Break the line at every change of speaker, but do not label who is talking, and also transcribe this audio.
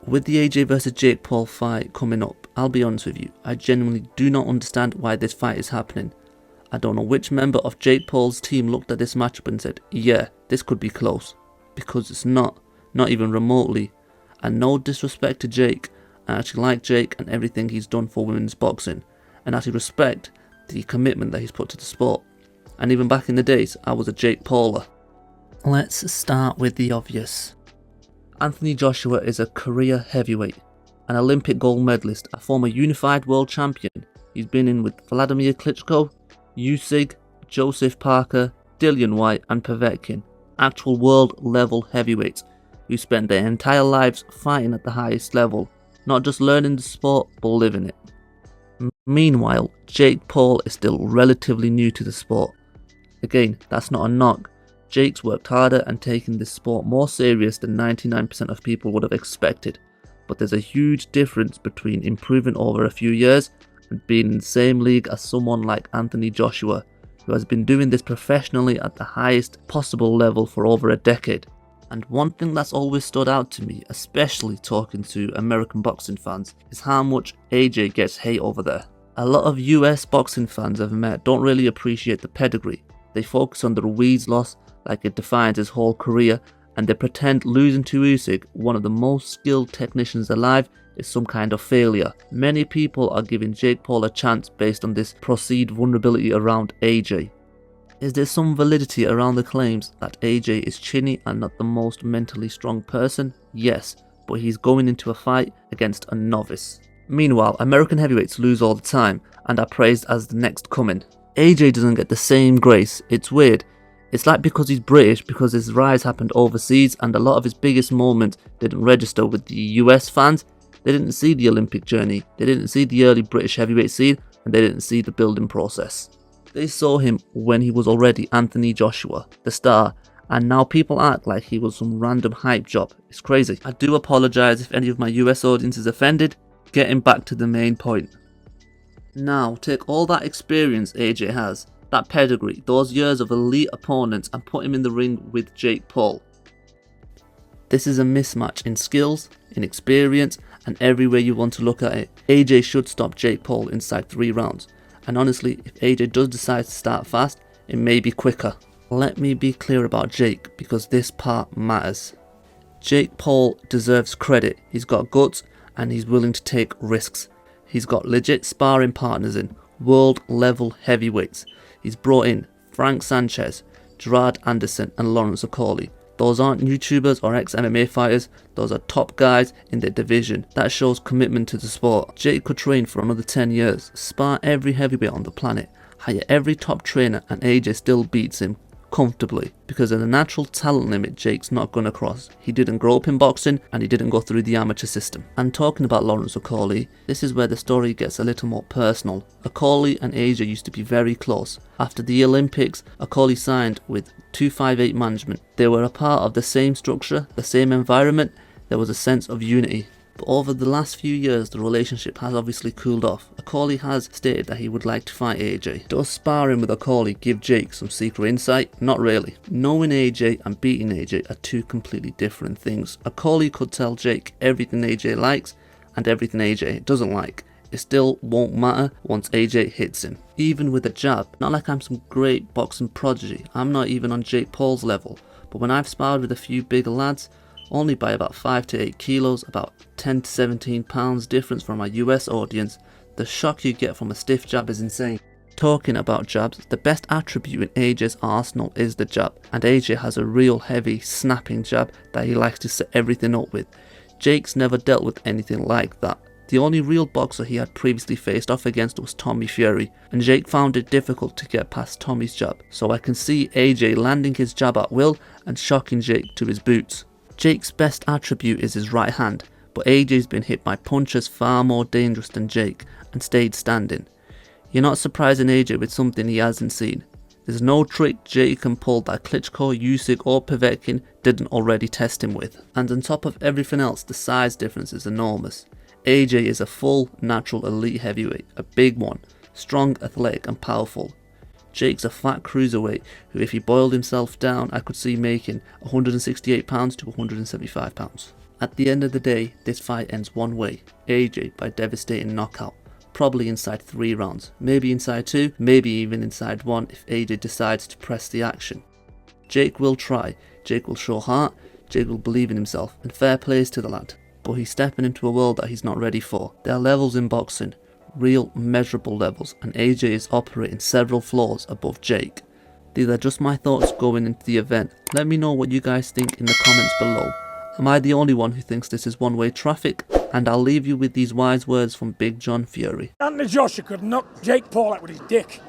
With the AJ vs Jake Paul fight coming up, I'll be honest with you, I genuinely do not understand why this fight is happening. I don't know which member of Jake Paul's team looked at this matchup and said, yeah, this could be close. Because it's not even remotely. And no disrespect to Jake, I actually like Jake and everything he's done for women's boxing. And actually respect the commitment that he's put to the sport. And even back in the days, I was a Jake Pauler. Let's start with the obvious. Anthony Joshua is a career heavyweight, an Olympic gold medalist, a former unified world champion. He's been in with Vladimir Klitschko, Usyk, Joseph Parker, Dillian White and Povetkin, actual world level heavyweights who spent their entire lives fighting at the highest level, not just learning the sport but living it. Meanwhile, Jake Paul is still relatively new to the sport. Again, that's not a knock. Jake's worked harder and taken this sport more serious than 99% of people would have expected, but there's a huge difference between improving over a few years and being in the same league as someone like Anthony Joshua, who has been doing this professionally at the highest possible level for over a decade. And one thing that's always stood out to me, especially talking to American boxing fans, is how much AJ gets hate over there. A lot of US boxing fans I've met don't really appreciate the pedigree. They focus on the Ruiz loss like it defines his whole career, and they pretend losing to Usyk, one of the most skilled technicians alive, is some kind of failure. Many people are giving Jake Paul a chance based on this perceived vulnerability around AJ. Is there some validity around the claims that AJ is chinny and not the most mentally strong person? Yes, but he's going into a fight against a novice. Meanwhile, American heavyweights lose all the time and are praised as the next coming. AJ doesn't get the same grace. It's weird. It's like because he's British, because his rise happened overseas and a lot of his biggest moments didn't register with the US fans. They didn't see the Olympic journey, they didn't see the early British heavyweight scene, and they didn't see the building process. They saw him when he was already Anthony Joshua, the star, and now people act like he was some random hype job. It's crazy. I do apologise if any of my US audience is offended. Getting back to the main point. Now, take all that experience AJ has, that pedigree, those years of elite opponents, and put him in the ring with Jake Paul. This is a mismatch in skills, in experience, and every way you want to look at it. AJ should stop Jake Paul inside 3 rounds. And honestly, if AJ does decide to start fast, it may be quicker. Let me be clear about Jake, because this part matters. Jake Paul deserves credit. He's got guts and he's willing to take risks. He's got legit sparring partners in, world level heavyweights. He's brought in Frank Sanchez, Gerard Anderson and Lawrence Okolie. Those aren't YouTubers or ex-MMA fighters, those are top guys in their division. That shows commitment to the sport. Jake could train for another 10 years, spar every heavyweight on the planet, hire every top trainer, and AJ still beats him comfortably. Because of the natural talent limit Jake's not gonna cross. He didn't grow up in boxing and he didn't go through the amateur system. And talking about Lawrence Okolie, this is where the story gets a little more personal. Okolie and AJ used to be very close. After the Olympics, Okolie signed with 258 management. They were a part of the same structure, the same environment. There was a sense of unity. But over the last few years, the relationship has obviously cooled off. Okolie has stated that he would like to fight AJ. Does sparring with Okolie give Jake some secret insight? Not really. Knowing AJ and beating AJ are 2 completely different things. Okolie could tell Jake everything AJ likes and everything AJ doesn't like. It still won't matter once AJ hits him. Even with a jab. Not like I'm some great boxing prodigy. I'm not even on Jake Paul's level. But when I've sparred with a few bigger lads, only by about 5 to 8 kilos, about 10 to 17 pounds difference from my US audience, the shock you get from a stiff jab is insane. Talking about jabs, the best attribute in AJ's arsenal is the jab, and AJ has a real heavy, snapping jab that he likes to set everything up with. Jake's never dealt with anything like that. The only real boxer he had previously faced off against was Tommy Fury, and Jake found it difficult to get past Tommy's jab, so I can see AJ landing his jab at will and shocking Jake to his boots. Jake's best attribute is his right hand, but AJ's been hit by punches far more dangerous than Jake and stayed standing. You're not surprising AJ with something he hasn't seen. There's no trick Jake can pull that Klitschko, Usyk or Povetkin didn't already test him with. And on top of everything else, the size difference is enormous. AJ is a full, natural elite heavyweight, a big one, strong, athletic and powerful. Jake's a fat cruiserweight who, if he boiled himself down, I could see making £168 to £175. At the end of the day, this fight ends one way, AJ by devastating knockout. Probably inside 3 rounds, maybe inside 2, maybe even inside 1 if AJ decides to press the action. Jake will try, Jake will show heart, Jake will believe in himself, and fair plays to the lad. But he's stepping into a world that he's not ready for. There are levels in boxing, real measurable levels, and AJ is operating several floors above Jake. These are just my thoughts going into the event. Let me know what you guys think in the comments below. Am I the only one who thinks this is one-way traffic? And I'll leave you with these wise words from Big John Fury.
Anthony Joshua could knock Jake Paul out with his dick.